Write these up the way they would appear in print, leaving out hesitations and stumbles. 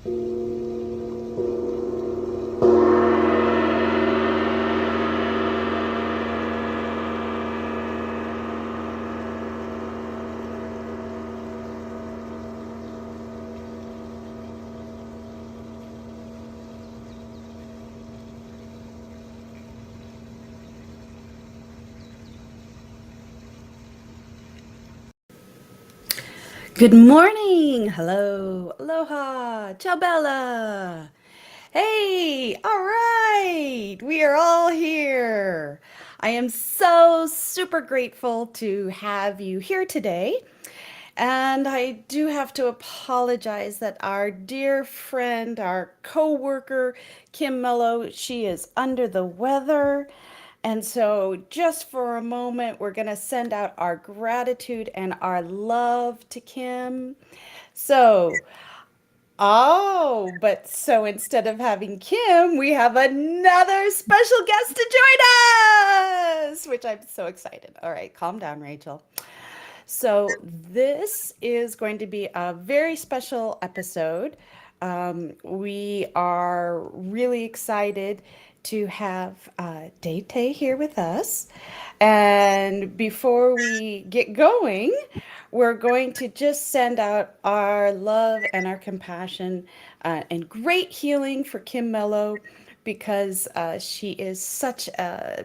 Good morning. Hello. Aloha. Ciao Bella. Hey, all right. We are all here. I am so super grateful to have you here today. And I do have to apologize that our dear friend, our co-worker, Kim Mello, she is under the weather. And so, just for a moment, we're going to send out our gratitude and our love to Kim. So, but so instead of having Kim, we have another special guest to join us, which I'm so excited. All right, calm down, Rachel. So, this is going to be a very special episode. We are really excited to have Day Tay here with us. And before we get going, we're going to just send out our love and our compassion and great healing for Kim Mello because she is such a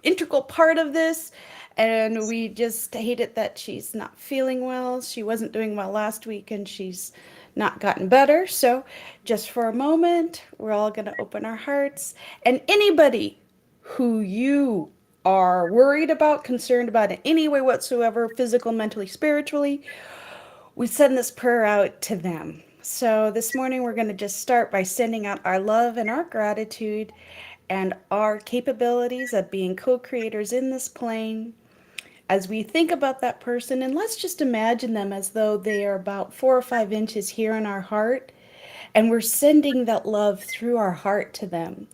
integral part of this. And we just hate it that she's not feeling well. She wasn't doing well last week and she's not gotten better. So, just for a moment, we're all going to open our hearts. And anybody who you are worried about, concerned about in any way whatsoever, physical, mentally, spiritually, we send this prayer out to them. So this morning we're going to just start by sending out our love and our gratitude and our capabilities of being co-creators in this plane as we think about that person. And let's just imagine them as though they are about 4 or 5 inches here in our heart. And we're sending that love through our heart to them.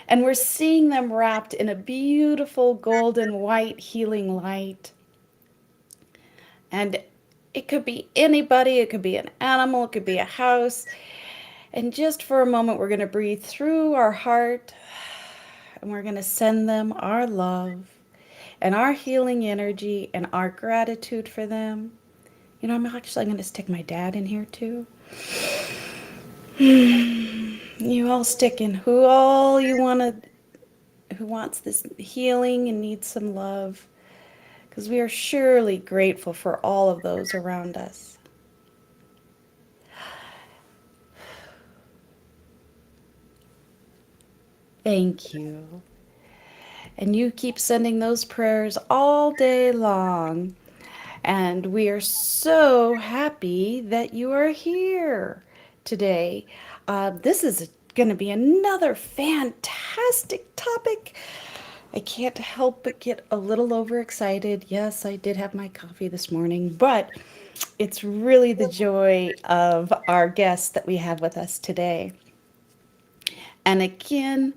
And we're seeing them wrapped in a beautiful golden white healing light. And it could be anybody, it could be an animal, it could be a house. And just for a moment, we're going to breathe through our heart and we're going to send them our love and our healing energy and our gratitude for them. You know, I'm going to stick my dad in here too. You all stick in who all you want to, who wants this healing and needs some love. Because we are surely grateful for all of those around us. Thank you. And you keep sending those prayers all day long. And we are so happy that you are here today. This is going to be another fantastic topic. I can't help but get a little overexcited. Yes, I did have my coffee this morning, but it's really the joy of our guests that we have with us today. And again,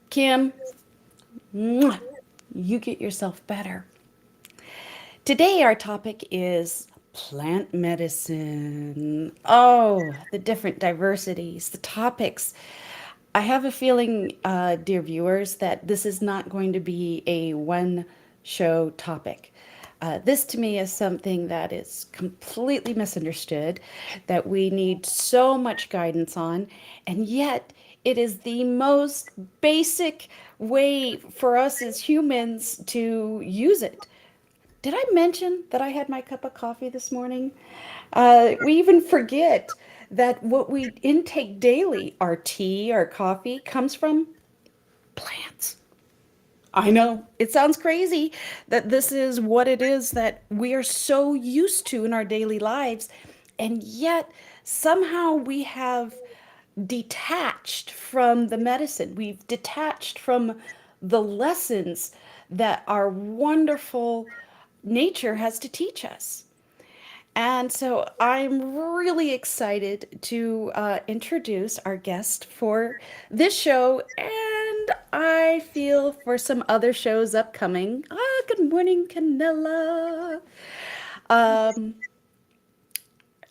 Kim, mwah, you get yourself better. Today, our topic is plant medicine. Oh, the different diversities, the topics. I have a feeling, dear viewers, that this is not going to be a one show topic. This to me is something that is completely misunderstood, that we need so much guidance on, and yet it is the most basic way for us as humans to use it. Did I mention that I had my cup of coffee this morning? We even forget that what we intake daily, our tea, our coffee, comes from plants. I know it sounds crazy that this is what it is that we are so used to in our daily lives, and yet somehow we have detached from the medicine. We've detached from the lessons that our wonderful nature has to teach us. And so I'm really excited to introduce our guest for this show, and I feel for some other shows upcoming. Good morning, Canella. Um,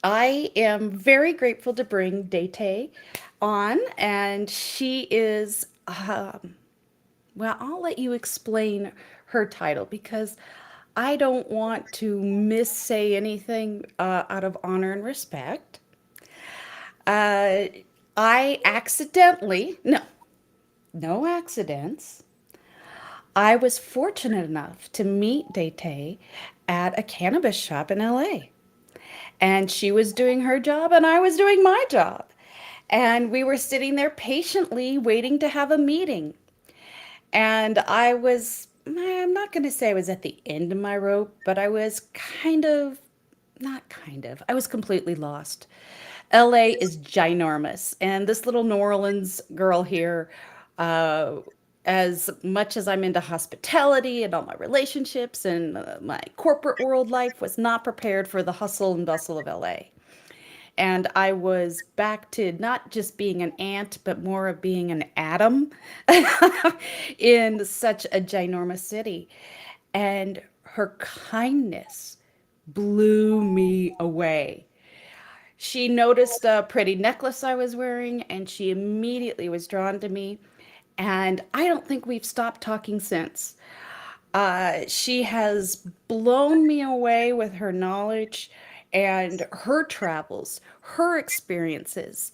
I am very grateful to bring Date on, and she is, well, I'll let you explain her title because I don't want to missay anything out of honor and respect. Uh, I accidentally, no, no accidents. I was fortunate enough to meet Date at a cannabis shop in LA. And she was doing her job, and I was doing my job. And we were sitting there patiently waiting to have a meeting. And I'm not going to say I was at the end of my rope, but I was not kind of, I was completely lost. LA is ginormous. And this little New Orleans girl here, uh, as much as I'm into hospitality and all my relationships and my corporate world life, was not prepared for the hustle and bustle of LA. And I was back to not just being an ant, but more of being an atom in such a ginormous city. And her kindness blew me away. She noticed a pretty necklace I was wearing, and she immediately was drawn to me. And I don't think we've stopped talking since. She has blown me away with her knowledge and her travels, her experiences.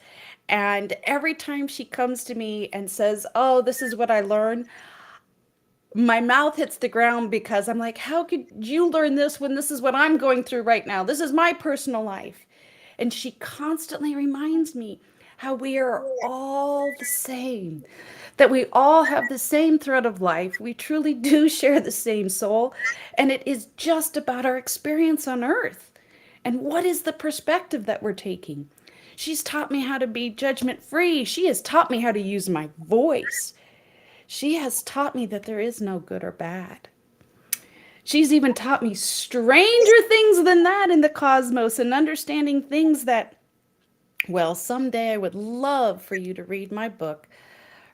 And every time she comes to me and says, "Oh, this is what I learned," my mouth hits the ground because I'm like, how could you learn this when this is what I'm going through right now? This is my personal life. And she constantly reminds me how we are all the same, that we all have the same thread of life. We truly do share the same soul. And it is just about our experience on earth. And what is the perspective that we're taking? She's taught me how to be judgment free. She has taught me how to use my voice. She has taught me that there is no good or bad. She's even taught me stranger things than that in the cosmos and understanding things that, well, someday I would love for you to read my book,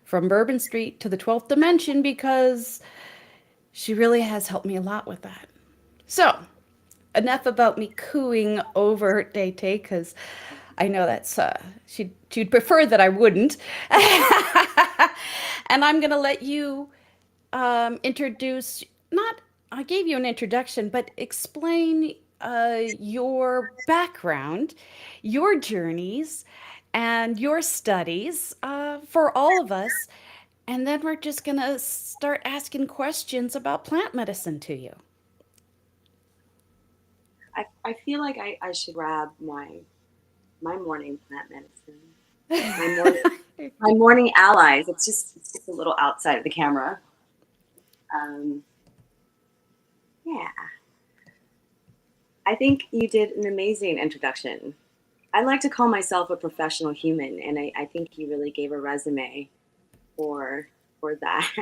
From Bourbon Street to the 12th Dimension, because she really has helped me a lot with that. So, enough about me cooing over Day Day, because I know that's, she'd prefer that I wouldn't. And I'm going to let you introduce, not, I gave you an introduction, but explain your background, your journeys, and your studies for all of us. And then we're just going to start asking questions about plant medicine to you. I feel like I should grab my morning plant medicine. My morning my morning allies. It's just a little outside of the camera. Um, yeah, I think you did an amazing introduction. I like to call myself a professional human, and I think you really gave a resume for for that.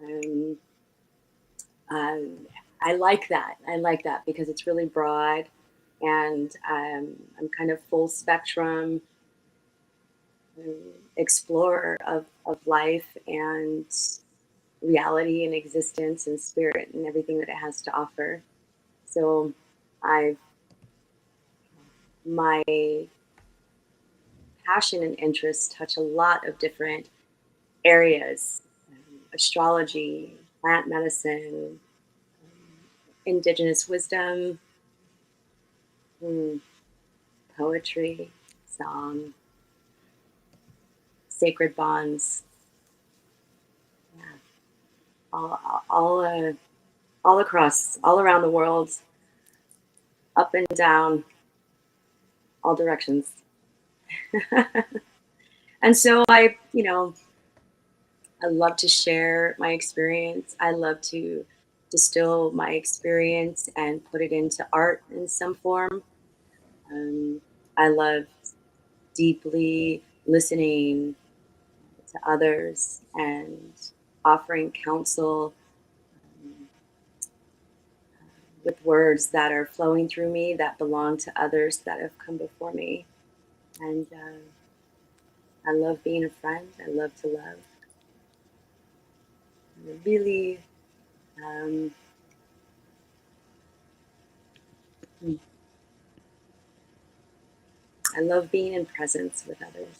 um, um, I like that. I like that because it's really broad, and I'm kind of full spectrum um, explorer of life and reality and existence and spirit and everything that it has to offer. So I've my passion and interests touch a lot of different areas: astrology, plant medicine, indigenous wisdom, mm, poetry, song, sacred bonds, yeah, all all across, all around the world, up and down, all directions. And so I love to share my experience. I love to distill my experience and put it into art in some form. Um, I love deeply listening to others and offering counsel with words that are flowing through me that belong to others that have come before me. And I love being a friend. I love to love. Really, um, Mm. I love being in presence with others.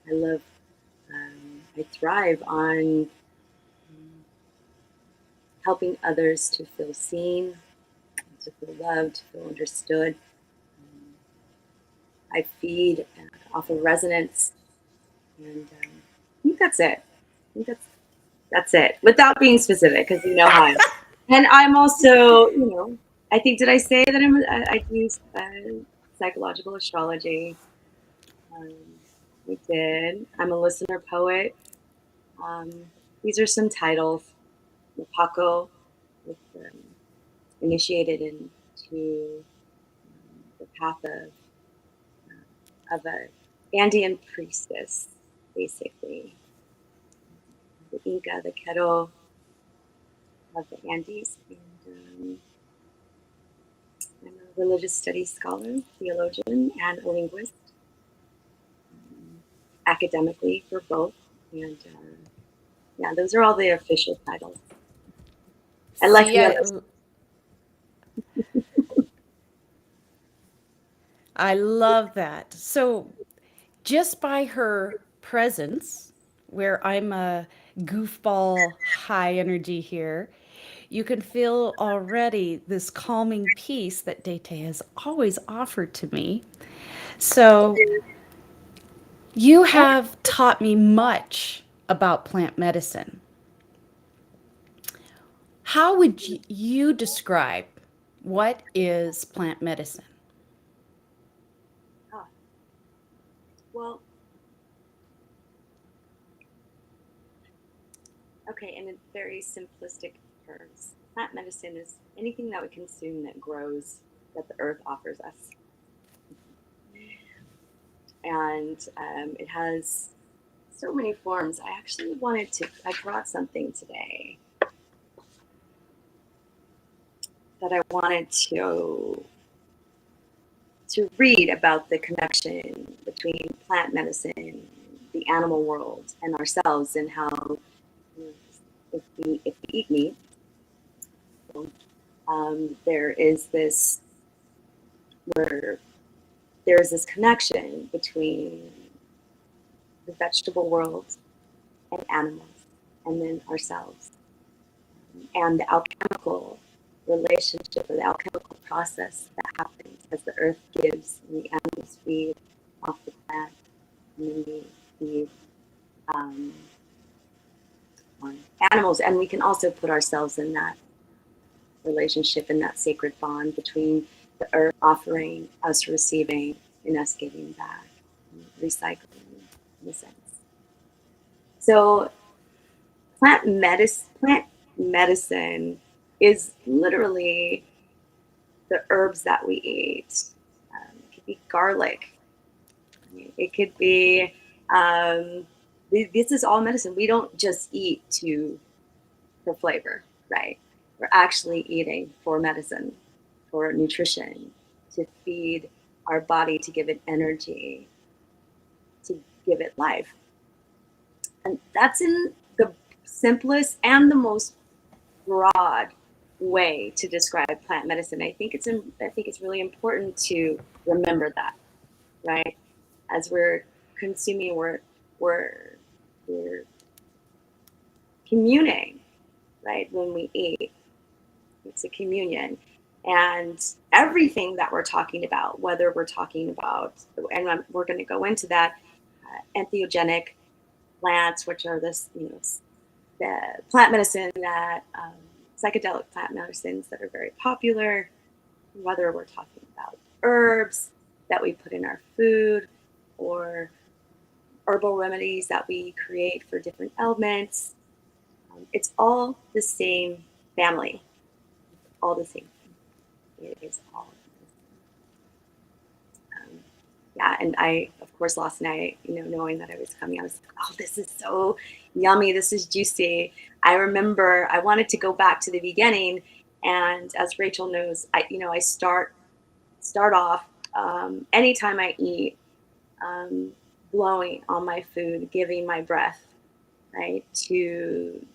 I love, I thrive on helping others to feel seen, to feel loved, to feel understood. I feed off of resonance, and I think that's it. I think that's it, without being specific, because you know how I am. And I'm also, I think, did I say that I do psychological astrology? Um, I did. I'm a listener poet. Um, these are some titles. Paco, with, initiated into the path of a Andean priestess, basically. The Inca, the Quero of the Andes, and I'm a religious studies scholar, theologian, and a linguist, academically for both. And yeah, those are all the official titles. I like See, the others. I love that. So, just by her presence, where I'm a goofball high energy here, you can feel already this calming peace that Dete has always offered to me. So, you have taught me much about plant medicine. How would you describe what is plant medicine? Ah, well, okay, in a very simplistic terms, plant medicine is anything that we consume that grows, that the earth offers us. And it has so many forms. I actually I brought something today that I wanted to read about the connection between plant medicine, the animal world, and ourselves, and how, if we eat meat, there is this where there is this connection between the vegetable world and animals, and then ourselves, and the alchemical relationship or the alchemical process that happens as the earth gives and the animals feed off the plant, and then we feed um, on animals, and we can also put ourselves in that relationship, in that sacred bond between the earth offering, us receiving, and us giving back, recycling in a sense. So plant medicine is literally the herbs that we eat. It could be garlic. It could be. Um, this is all medicine. We don't just eat for flavor, right? We're actually eating for medicine, for nutrition, to feed our body, to give it energy, to give it life. And that's in the simplest and the most broad way to describe plant medicine. I think it's really important to remember that, right? As we're consuming, we're we're communing, right? When we eat, it's a communion, and everything that we're talking about, whether we're talking about, and we're going to go into that, entheogenic plants, which are the plant medicine that psychedelic plant medicines that are very popular, whether we're talking about herbs that we put in our food or herbal remedies that we create for different ailments. It's all the same family, all the same. It is all. Yeah, and I, of course, last night, knowing that I was coming, I was like, oh, this is so yummy. This is juicy. I remember I wanted to go back to the beginning, and as Rachel knows, I start off anytime I eat, um, blowing on my food, giving my breath, right, to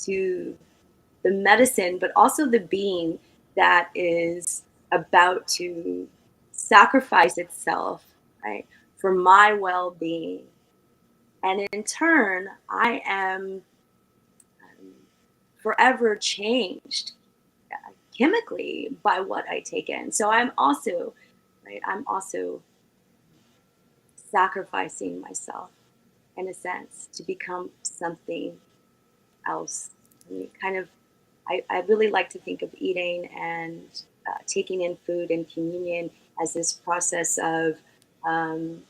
the medicine, but also the being that is about to sacrifice itself, right, for my well-being. And in turn, I am forever changed chemically by what I take in. So I'm also, right, I'm also sacrificing myself in a sense to become something else. I mean, kind of, I really like to think of eating and taking in food and communion as this process um,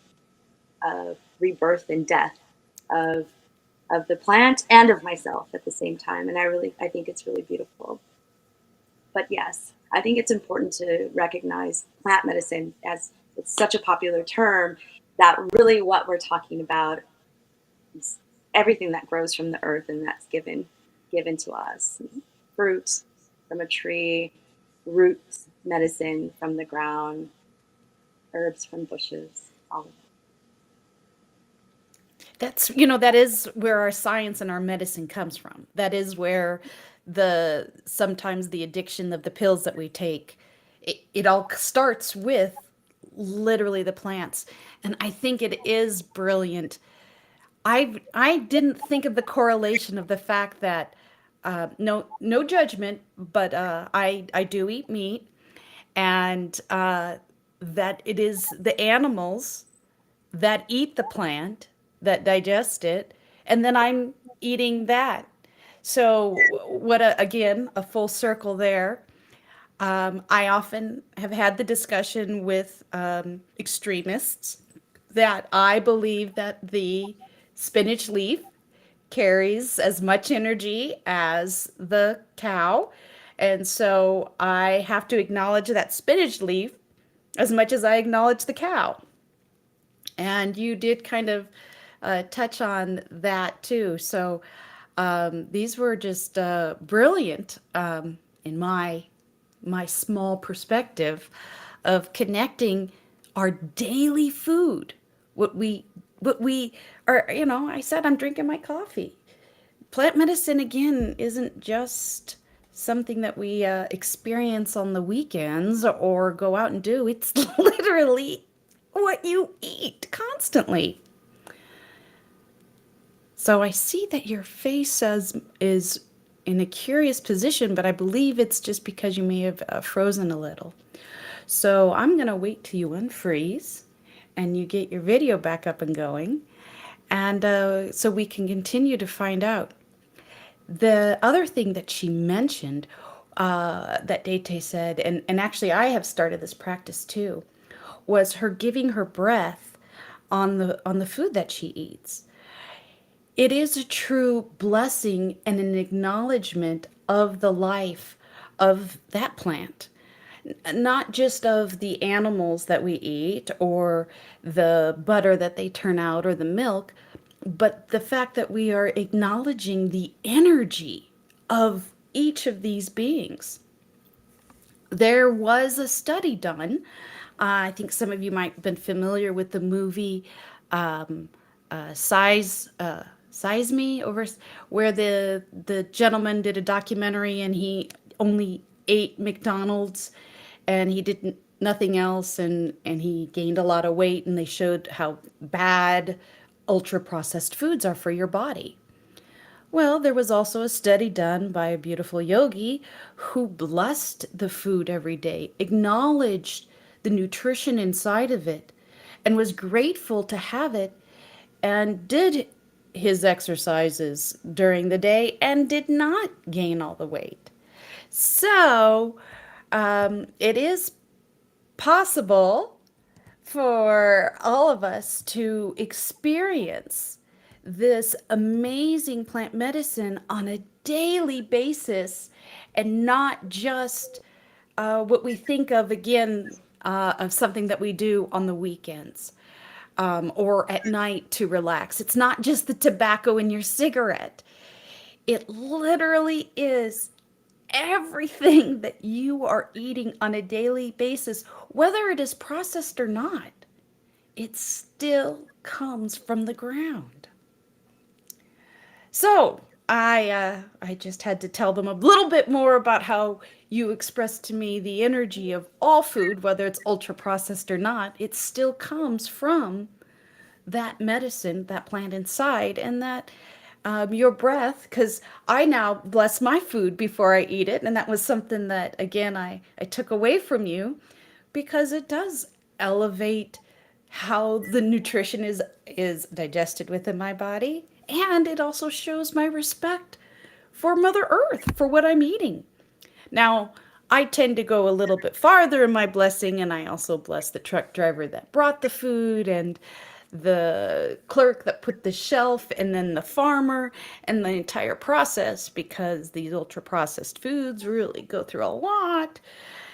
of rebirth and death of the plant and of myself at the same time. And I think it's really beautiful. But yes, I think it's important to recognize plant medicine as it's such a popular term that really what we're talking about is everything that grows from the earth and that's given to us. Fruit from a tree, roots, medicine from the ground, herbs from bushes, all of it. That's, that is where our science and our medicine comes from. That is where sometimes the addiction of the pills that we take, it all starts with literally the plants. And I think it is brilliant. I didn't think of the correlation of the fact that no judgment, but I do eat meat, and that it is the animals that eat the plant, that digest it, and then I'm eating that. So, again, a full circle there. I often have had the discussion with extremists that I believe that the spinach leaf carries as much energy as the cow. And so I have to acknowledge that spinach leaf as much as I acknowledge the cow. And you did kind of touch on that too. So these were just brilliant in my small perspective of connecting our daily food, what we what we are. I said I'm drinking my coffee. Plant medicine again isn't just something that we experience on the weekends or go out and do. It's literally what you eat constantly. So I see that your face is in a curious position, but I believe it's just because you may have frozen a little. So I'm going to wait till you unfreeze and you get your video back up and going. And so we can continue to find out. The other thing that she mentioned, that Dete said, and actually I have started this practice too, was her giving her breath on the food that she eats. It is a true blessing and an acknowledgement of the life of that plant, not just of the animals that we eat or the butter that they turn out or the milk, but the fact that we are acknowledging the energy of each of these beings. There was a study done. I think some of you might have been familiar with the movie Size Me, over where the gentleman did a documentary and he only ate McDonald's and he did nothing else, and he gained a lot of weight, and they showed how bad ultra processed foods are for your body. Well, there was also a study done by a beautiful yogi who blessed the food every day, acknowledged the nutrition inside of it, and was grateful to have it, and did his exercises during the day and did not gain all the weight. So, it is possible for all of us to experience this amazing plant medicine on a daily basis and not just what we think of again of something that we do on the weekends or at night to relax. It's not just the tobacco in your cigarette. It literally is everything that you are eating on a daily basis, whether it is processed or not. It still comes from the ground. So, I just had to tell them a little bit more about how you expressed to me the energy of all food, whether it's ultra processed or not. It still comes from that medicine, that plant inside, and that your breath. Because I now bless my food before I eat it, and that was something that again I took away from you, because it does elevate how the nutrition is digested within my body, and it also shows my respect for Mother Earth, for what I'm eating. Now, I tend to go a little bit farther in my blessing, and I also bless the truck driver that brought the food, and the clerk that put the shelf, and then the farmer, and the entire process, because these ultra processed foods really go through a lot.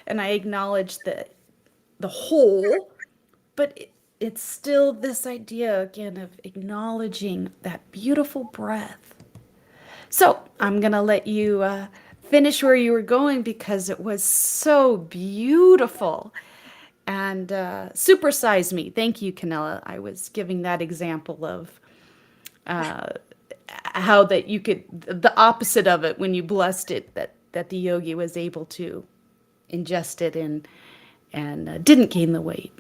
And I acknowledge the whole, but it's still this idea again of acknowledging that beautiful breath. So I'm going to let you finish where you were going, because it was so beautiful. And supersize me. Thank you, Canella. I was giving that example of uh, how that you could, the opposite of it when you blessed it, that the yogi was able to ingest it and didn't gain the weight,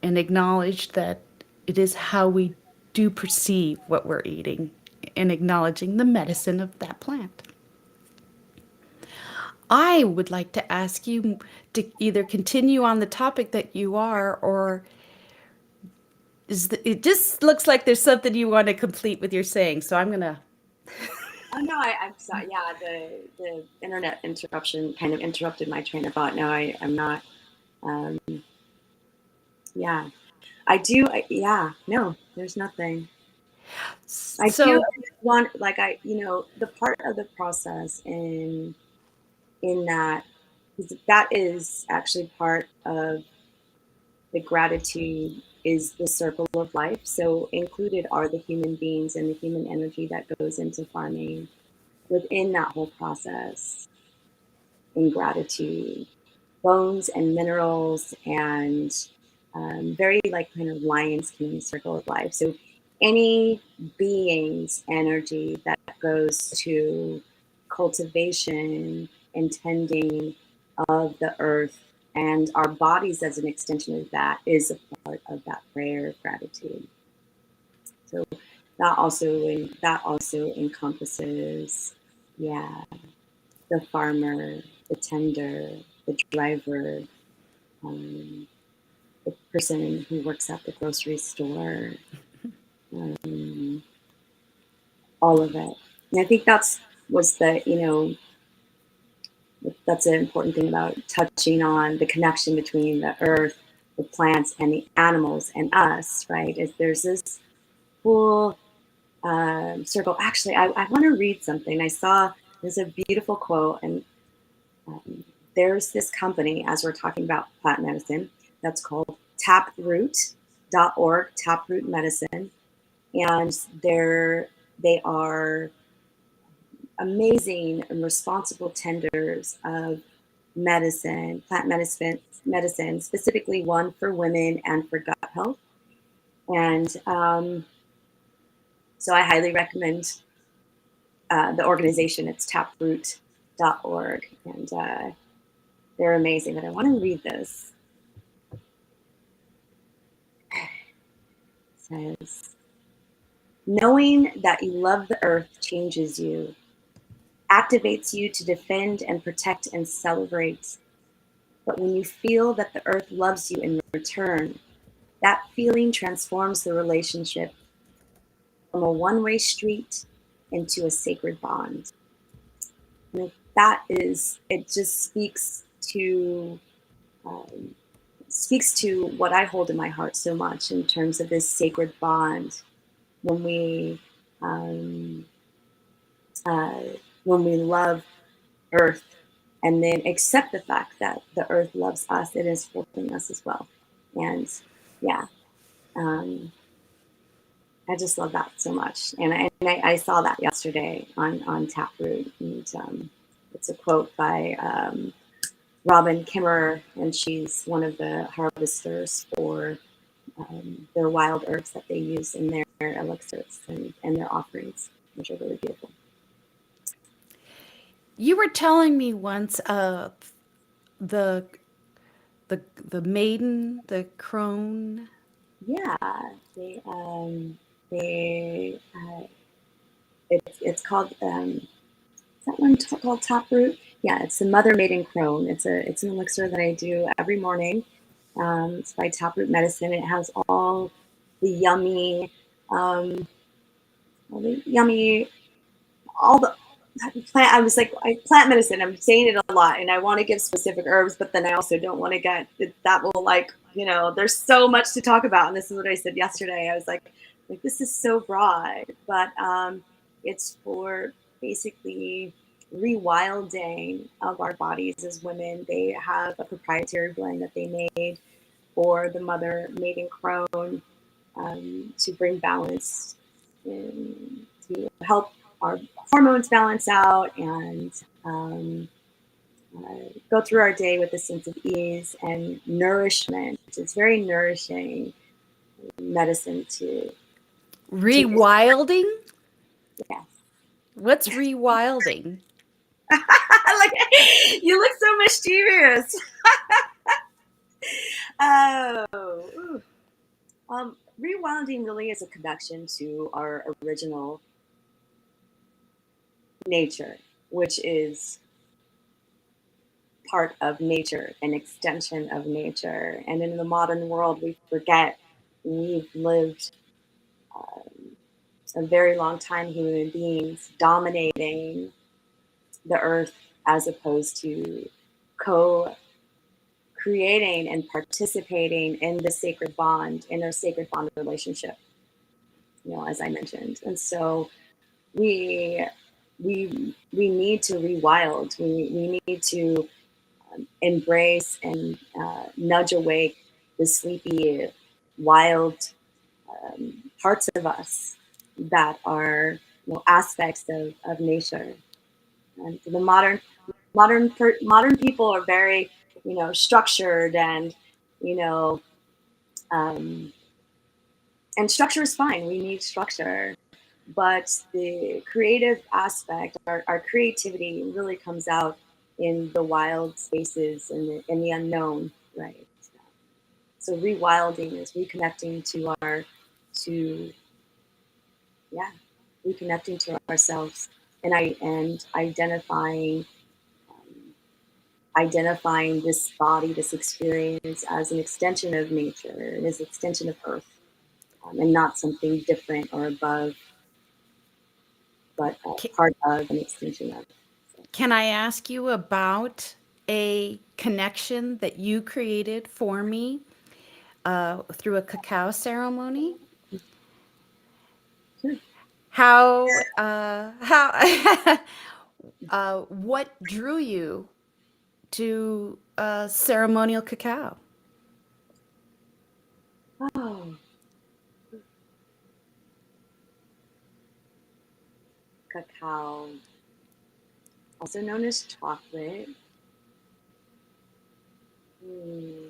and acknowledged that it is how we do perceive what we're eating, and acknowledging the medicine of that plant. I would like to ask you to either continue on the topic that you are, or it just looks like there's something you want to complete with your saying. So I'm going to. Oh no, I'm sorry. Yeah, the internet interruption kind of interrupted my train of thought. No, I'm not. Um, yeah, I do. Yeah, no, there's nothing. I do So, want, like, the part of the process in that, 'cause that is actually part of the gratitude is the circle of life. So included are the human beings and the human energy that goes into farming within that whole process in gratitude, bones and minerals and very like kind of Lion's King circle of life. So any being's energy that goes to cultivation and tending of the earth and our bodies as an extension of that is a part of that prayer of gratitude. So that also encompasses, yeah, the farmer, the tender, the driver, um, the person who works at the grocery store, um, all of it. And I think that's an important thing about touching on the connection between the earth, the plants, and the animals and us, right? Is there's this whole circle. Actually, I want to read something. There's a beautiful quote, and um, there's this company, as we're talking about plant medicine, that's called taproot.org, Taproot Medicine. And they are amazing and responsible tenders of plant medicine, specifically one for women and for gut health. And so I highly recommend the organization. It's taproot.org. And they're amazing. But I want to read this. It says, knowing that you love the earth changes you, activates you to defend and protect and celebrate. But when you feel that the earth loves you in return, that feeling transforms the relationship from a one-way street into a sacred bond. And it just um, speaks to what I hold in my heart so much in terms of this sacred bond when we um, uh, when we love Earth and then accept the fact that the Earth loves us, it is fulfilling us as well. And yeah, um, I just love that so much. And I saw that yesterday on Taproot. And it's a quote by Robin Kimmerer, and she's one of the harvesters for their wild herbs that they use in their elixirs and their offerings, which are really beautiful. You were telling me once the the maiden, the crone. Yeah, they they it's called is that one called Taproot? Yeah, it's the Mother Maiden Crone. It's an elixir that I do every morning. It's by Taproot Medicine. It has the yummy, um, all the yummy, all the plant. I was like, plant medicine. I'm saying it a lot, and I want to give specific herbs, but then I also don't want to get that will like there's so much to talk about, and this is what I said yesterday. I was like this is so broad, but it's for basically rewilding of our bodies as women. They have a proprietary blend that they made for the Mother Maiden Crone to bring balance in, to help our hormones balance out and go through our day with a sense of ease and nourishment. It's very nourishing medicine to use. Rewilding? Yes. What's rewilding? Like, you look so mischievous. Oh, rewilding really is a connection to our original nature, which is part of nature, an extension of nature. And in the modern world, we forget we've lived a very long time, human beings, dominating the earth as opposed to co creating and participating in the sacred bond, in our sacred bond relationship, as I mentioned. And so we we need to rewild. We need to embrace and nudge awake the sleepy, wild parts of us that are aspects of nature. And the modern people are very structured and you know um, and structure is fine. We need structure, but the creative aspect, our creativity, really comes out in the wild spaces and in the unknown, right? So rewilding is reconnecting to yeah, reconnecting to ourselves and identifying this body, this experience as an extension of nature, as an extension of Earth, and not something different or above, but Ca- part of an extension of. So, Can I ask you about a connection that you created for me through a cacao ceremony? sure. How what drew you to ceremonial cacao? Oh, cacao, also known as chocolate. Mm,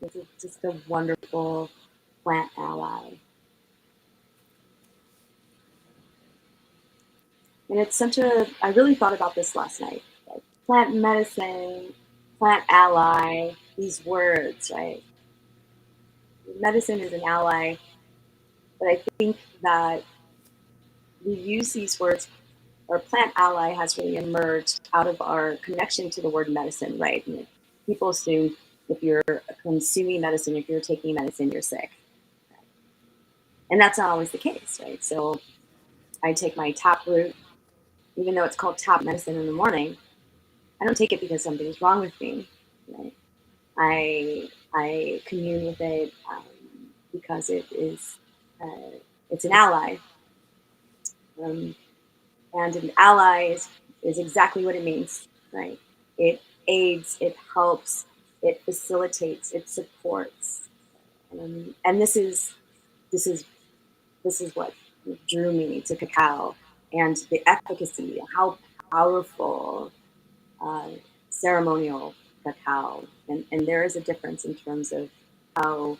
this is just a wonderful plant ally. And it's I really thought about this last night. Like plant medicine, plant ally, these words, right? Medicine is an ally, but I think that we use these words, or plant ally has really emerged out of our connection to the word medicine, right? And people assume if you're consuming medicine, if you're taking medicine, you're sick. And that's not always the case, right? So I take my tap root, even though it's called tap medicine in the morning, I don't take it because something's wrong with me, right? I commune with it because it's an ally, um, and an ally is exactly what it means, right? It aids, it helps, it facilitates, it supports, and this is this is what drew me to cacao and the efficacy, how powerful uh, ceremonial cacao, and there is a difference in terms of how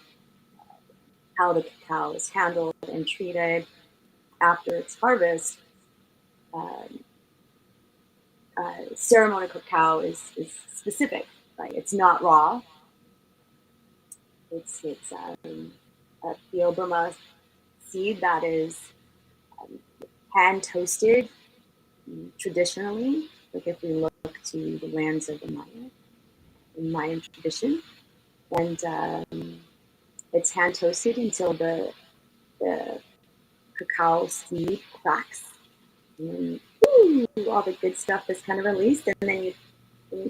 how the cacao is handled and treated after its harvest. Um, ceremonial cacao is specific, right? It's not raw. It's a theobroma seed that is um, hand toasted traditionally. Like if we look to the lands of the Maya, in Mayan tradition, and it's hand toasted until the cacao seed cracks, and then, all the good stuff is kind of released, and then you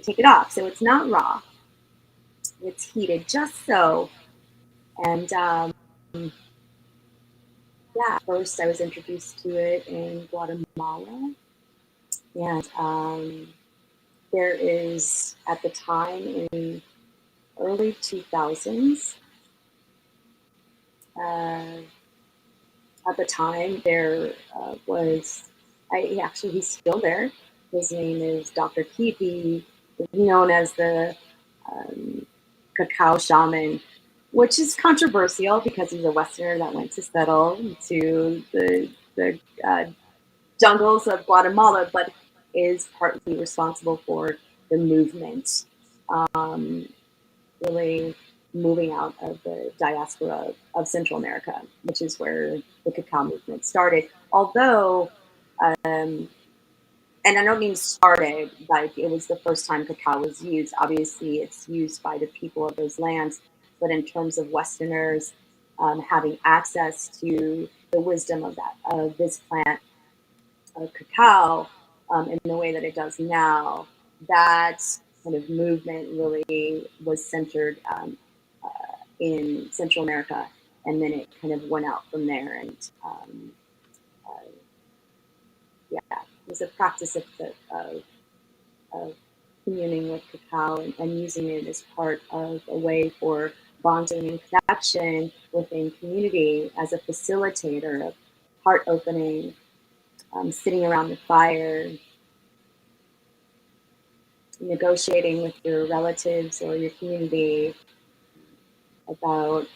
take it off. So it's not raw; it's heated just so. And yeah, first I was introduced to it in Guatemala, and there is at the time in early 2000s. Uh, at the time, there was, he's still there. His name is Dr. Keith. He is known as the um, cacao shaman, which is controversial because he's a Westerner that went to settle to the jungles of Guatemala, but is partly responsible for the movement, um, really moving out of the diaspora of Central America, which is where the cacao movement started. Although, um, and I don't mean started, like it was the first time cacao was used. Obviously, it's used by the people of those lands, but in terms of Westerners having access to the wisdom of this plant of cacao in the way that it does now, that kind of movement really was centered in Central America, and then it kind of went out from there. And uh, yeah, it was a practice of communing with cacao and using it as part of a way for bonding and connection within community as a facilitator of heart opening, sitting around the fire, negotiating with your relatives or your community about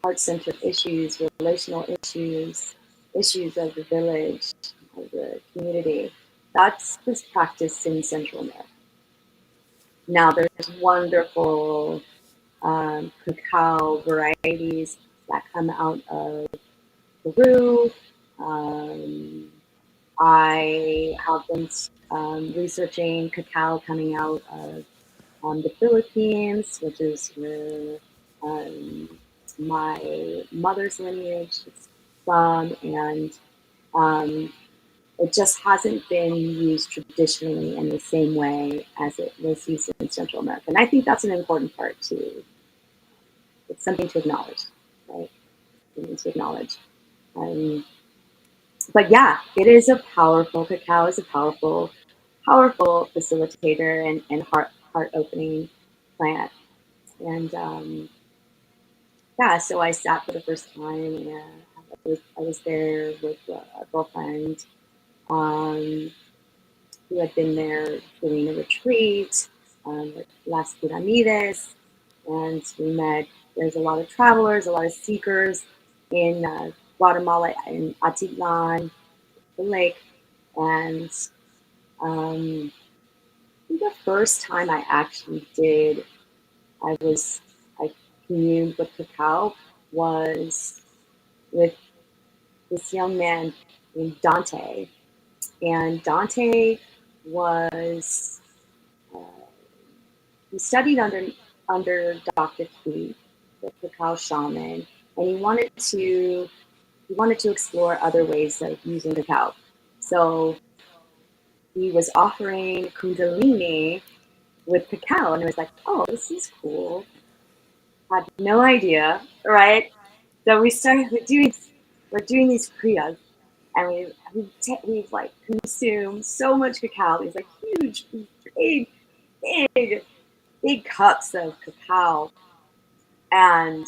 heart-centered issues, relational issues, issues of the village, of the community. That's was practiced in Central America. Now there's wonderful cacao varieties that come out of Peru. Um, I have been researching cacao coming out of the Philippines, which is where um, my mother's lineage is from, and um, it just hasn't been used traditionally in the same way as it was used in Central America. And I think that's an important part too. It's something to acknowledge, right? Something to acknowledge. Um, but yeah, it is a powerful cacao is a powerful facilitator and heart opening plant. And yeah, so I sat for the first time, and I was there with a girlfriend um, who had been there doing a retreat with Las Piramides, and we met. There's a lot of travelers, a lot of seekers in Guatemala and Atitlan, the lake, and um, I think the first time I actually did, I communed with cacao was with this young man named Dante. And Dante was, uh, he studied under Dr. Keith, the cacao shaman, and he wanted to explore other ways of using cacao. So he was offering Kundalini with cacao, and it was like, oh, this is cool. Had no idea, right? So we started we're doing these kriyas, and we've like consumed so much cacao. These like huge, big, big, big cups of cacao. And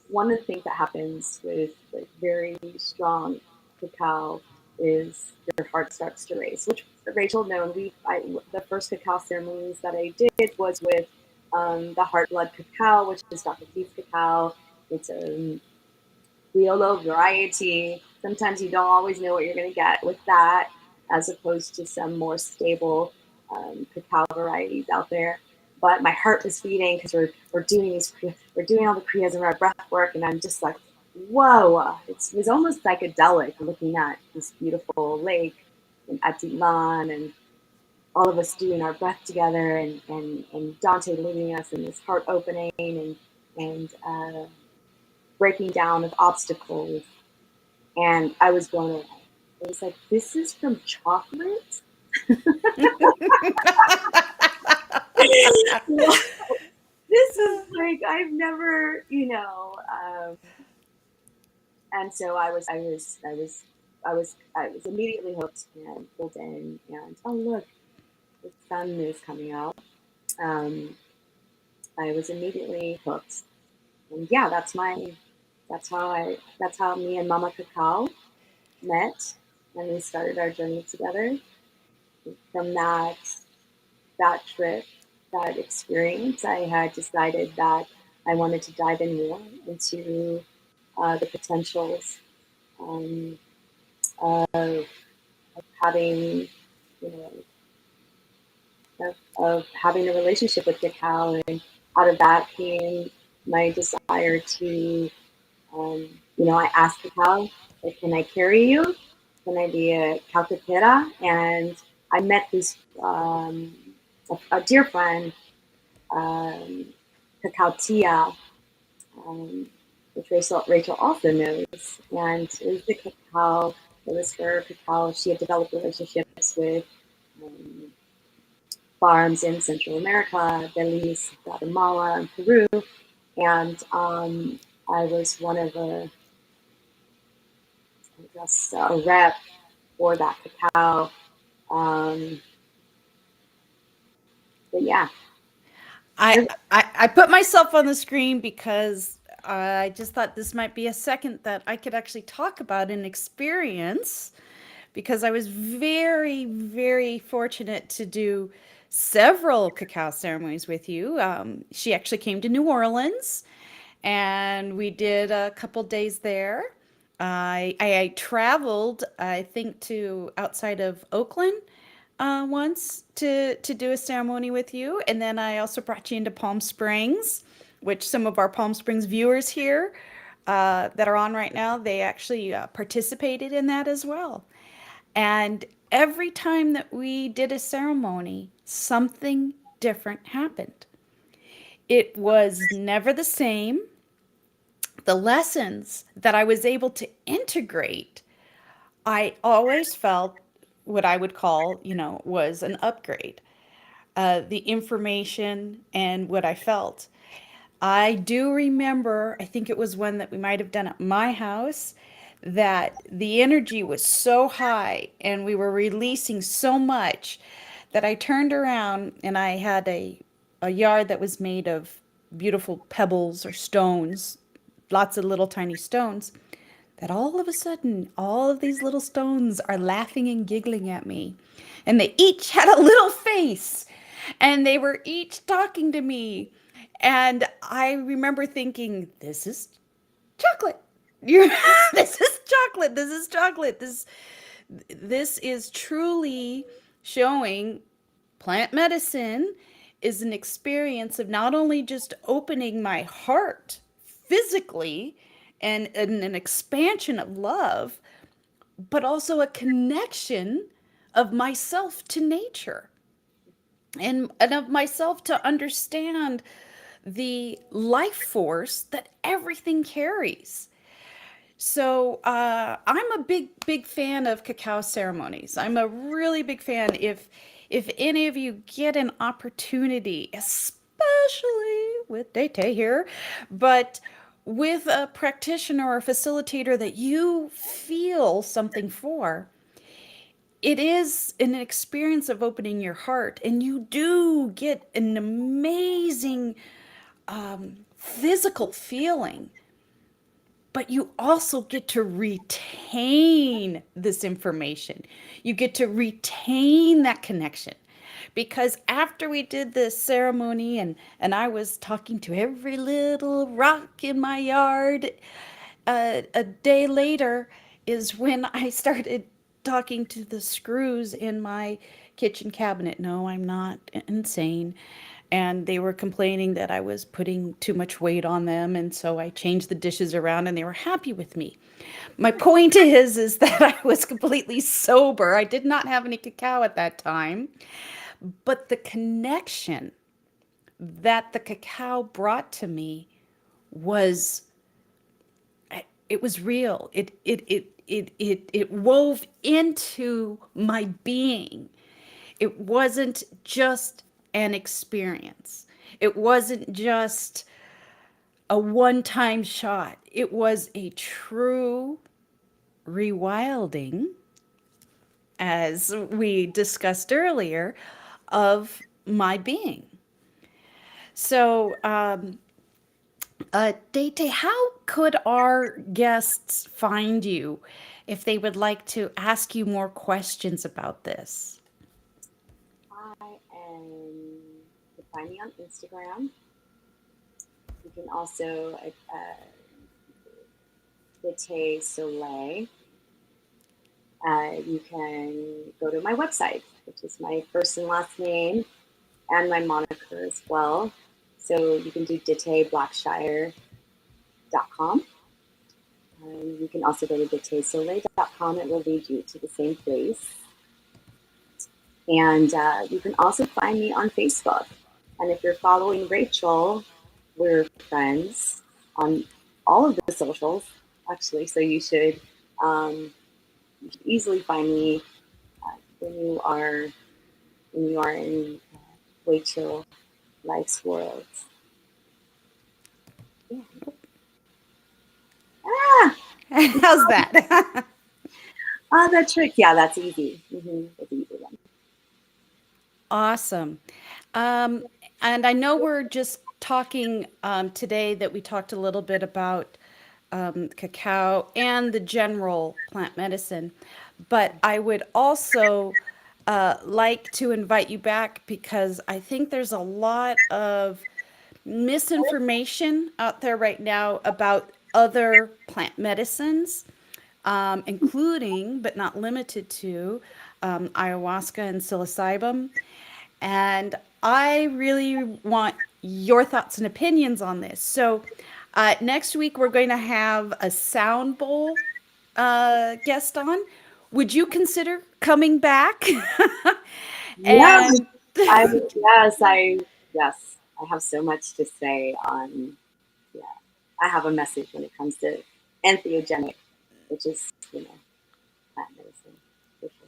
one of the things that happens with like very strong cacao is your heart starts to race. Which Rachel known the first cacao ceremonies that I did was with the heart blood cacao, which is Dr. Keith's cacao. It's a Criollo variety. Sometimes you don't always know what you're going to get with that. as opposed to some more stable cacao varieties out there. But my heart was beating because we're doing we're doing all the kriyas and our breath work, and I'm just like, whoa! It was almost psychedelic looking at this beautiful lake in Atilan, and all of us doing our breath together, and Dante leading us in this heart opening and breaking down of obstacles, and I was blown away. It was like, this is from chocolate. This is like I've never, and so I was immediately hooked and pulled in, and oh look, the sun is coming out. Um, I was immediately hooked, and yeah, that's how me and Mama Cacao met, and we started our journey together. From that trip, that experience, I had decided that I wanted to dive in more into the potentials um, of having, you know, of having a relationship with cacao, and out of that came my desire to, I asked cacao, like, can I carry you? Can I be a calcatera? And I met this a dear friend, um, Cacao Tia, um, which Rachel also knows. And it was the cacao, it was her cacao. She had developed relationships with um, farms in Central America, Belize, Guatemala, and Peru. And I was one of I guess, a rep for that cacao. Um, but yeah, I, I put myself on the screen because I just thought this might be a second that I could actually talk about an experience because I was very, very fortunate to do several cacao ceremonies with you. She actually came to New Orleans and we did a couple days there. I traveled, I think, to outside of Oakland once to do a ceremony with you, and then I also brought you into Palm Springs, which some of our Palm Springs viewers here that are on right now, they actually participated in that as well. And every time that we did a ceremony, something different happened. It was never the same. The lessons that I was able to integrate, I always felt what I would call, was an upgrade. The information and what I felt. I do remember, I think it was one that we might have done at my house, that the energy was so high and we were releasing so much that I turned around and I had a yard that was made of beautiful pebbles or stones, lots of little tiny stones, that all of a sudden, all of these little stones are laughing and giggling at me. And they each had a little face, and they were each talking to me. And I remember thinking, this is chocolate. You this is chocolate. This is chocolate. This is truly showing plant medicine is an experience of not only just opening my heart physically and an expansion of love, but also a connection of myself to nature and of myself to understand the life force that everything carries. So I'm a big fan of cacao ceremonies. I'm a really big fan. If any of you get an opportunity, especially with Dete here, but with a practitioner or a facilitator that you feel something for, it is an experience of opening your heart, and you do get an amazing physical feeling, but you also get to retain this information. You get to retain that connection. Because after we did this ceremony and I was talking to every little rock in my yard, a day later is when I started talking to the screws in my kitchen cabinet. No, I'm not insane. And they were complaining that I was putting too much weight on them. And so I changed the dishes around and they were happy with me. My point is that I was completely sober. I did not have any cacao at that time. But the connection that the cacao brought to me was it was real. It wove into my being. It wasn't just an experience. It wasn't just a one-time shot. It was a true rewilding, as we discussed earlier, of my being. So, Dete, how could our guests find you if they would like to ask you more questions about this? I am. You can find me on Instagram. You can also Vite Soleil. You can go to my website, which is my first and last name and my moniker as well. So you can do diteblackshire.com. You can also go to ditesoleil.com. It will lead you to the same place. And you can also find me on Facebook. And if you're following Rachel, we're friends on all of the socials, actually. So you should easily find me when you are in Rachel Life's World. Yeah. Ah, How's that? that trick. Yeah, that's easy. That's an easy one. Awesome. Um, and I know we're just talking today that we talked a little bit about cacao and the general plant medicine, but I would also like to invite you back because I think there's a lot of misinformation out there right now about other plant medicines, including but not limited to ayahuasca and psilocybin. And I really want your thoughts and opinions on this. So, next week we're going to have a sound bowl guest on. Would you consider coming back? Yeah, And I yes, I have so much to say on. Yeah, I have a message when it comes to entheogenic, which is plant medicine. For sure.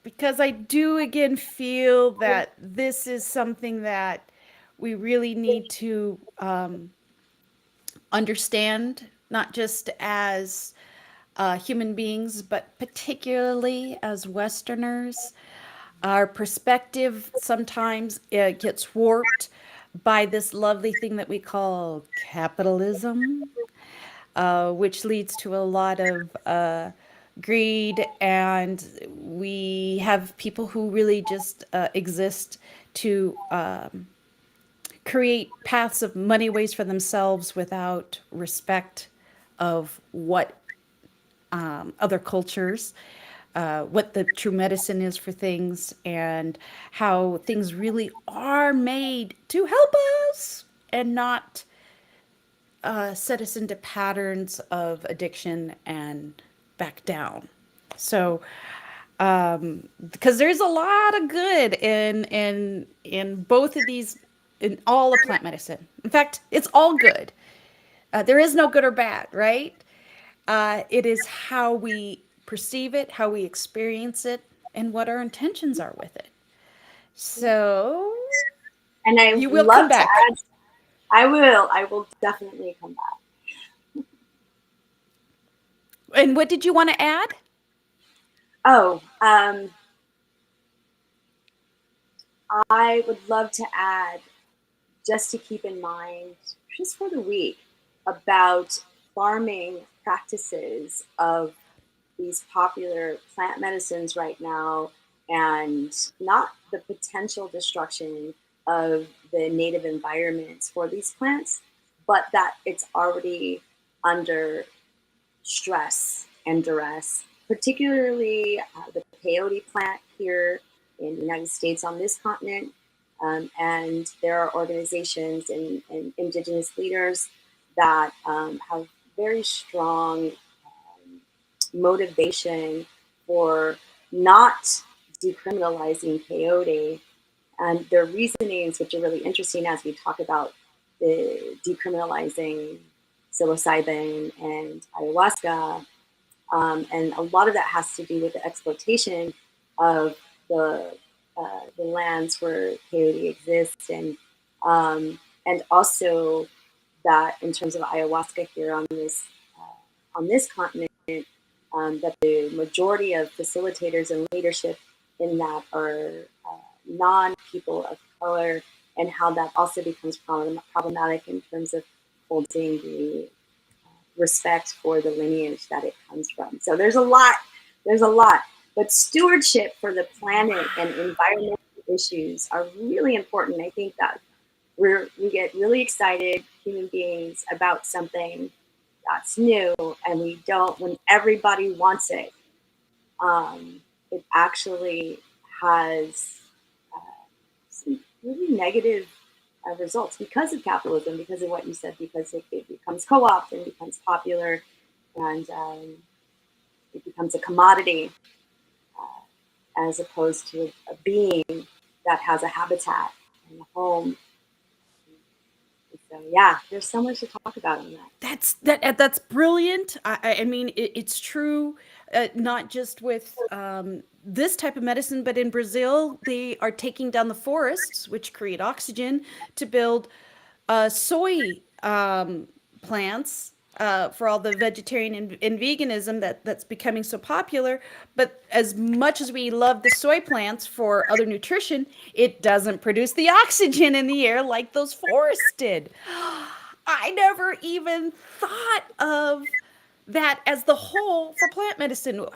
because I do again feel that this is something that we really need to understand, not just as human beings, but particularly as Westerners. Our perspective sometimes gets warped by this lovely thing that we call capitalism, which leads to a lot of greed. And we have people who really just exist to create paths of money ways for themselves without respect of what other cultures, what the true medicine is for things, and how things really are made to help us and not set us into patterns of addiction and back down. So, because there's a lot of good in both of these, in all of plant medicine. In fact, it's all good. There is no good or bad, right? It is how we perceive it, how we experience it, and what our intentions are with it. So And I you will come love to back. add. I will. I will definitely come back. And what did you want to add? Oh, I would love to add, just to keep in mind, just for the week, about farming practices of these popular plant medicines right now, and not the potential destruction of the native environments for these plants, but that it's already under stress and duress. particularly the peyote plant here in the United States on this continent. And there are organizations and indigenous leaders that have very strong motivation for not decriminalizing peyote, and their reasonings, which are really interesting as we talk about the decriminalizing psilocybin and ayahuasca. And a lot of that has to do with the exploitation of the the lands where peyote exists, and also that in terms of ayahuasca here on this continent, that the majority of facilitators and leadership in that are non people of color, and how that also becomes problematic in terms of holding the respect for the lineage that it comes from. So there's a lot. But stewardship for the planet and environmental issues are really important. I think that we get really excited, human beings, about something that's new, and we don't, when everybody wants it, it actually has some really negative results because of capitalism, because of what you said, because it becomes co-opted and becomes popular, and it becomes a commodity as opposed to a being that has a habitat and a home. So yeah, there's so much to talk about on that. That's brilliant. I mean, it's true, not just with this type of medicine, but in Brazil, they are taking down the forests, which create oxygen, to build soy plants for all the vegetarian and veganism that's becoming so popular. But as much as we love the soy plants for other nutrition, it doesn't produce the oxygen in the air like those forests did. I never even thought of that as the whole for plant medicine.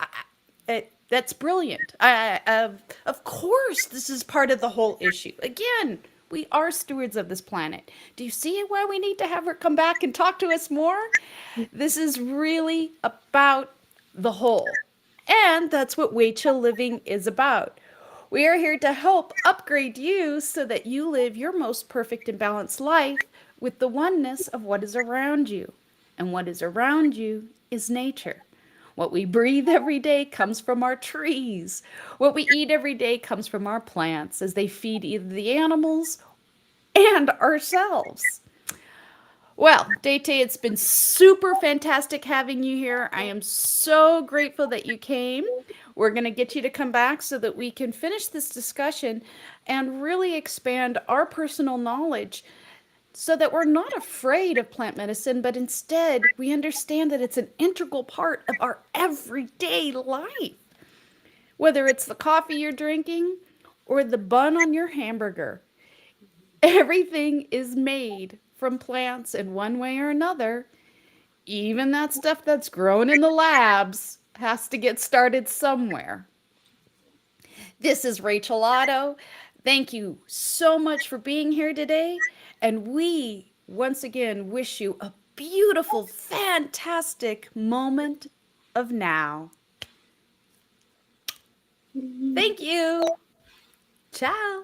That's brilliant. Of course, this is part of the whole issue. Again, we are stewards of this planet. Do you see why we need to have her come back and talk to us more? This is really about the whole. And that's what Way Chill Living is about. We are here to help upgrade you so that you live your most perfect and balanced life with the oneness of what is around you. And what is around you is nature. What we breathe every day comes from our trees. What we eat every day comes from our plants as they feed either the animals and ourselves. Well, Date, it's been super fantastic having you here. I am so grateful that you came. We're going to get you to come back so that we can finish this discussion and really expand our personal knowledge so that we're not afraid of plant medicine, but instead we understand that it's an integral part of our everyday life. Whether it's the coffee you're drinking or the bun on your hamburger, everything is made from plants in one way or another. Even that stuff that's grown in the labs has to get started somewhere. This is Rachel Otto. Thank you so much for being here today. And we once again wish you a beautiful, fantastic moment of now. Thank you. Ciao.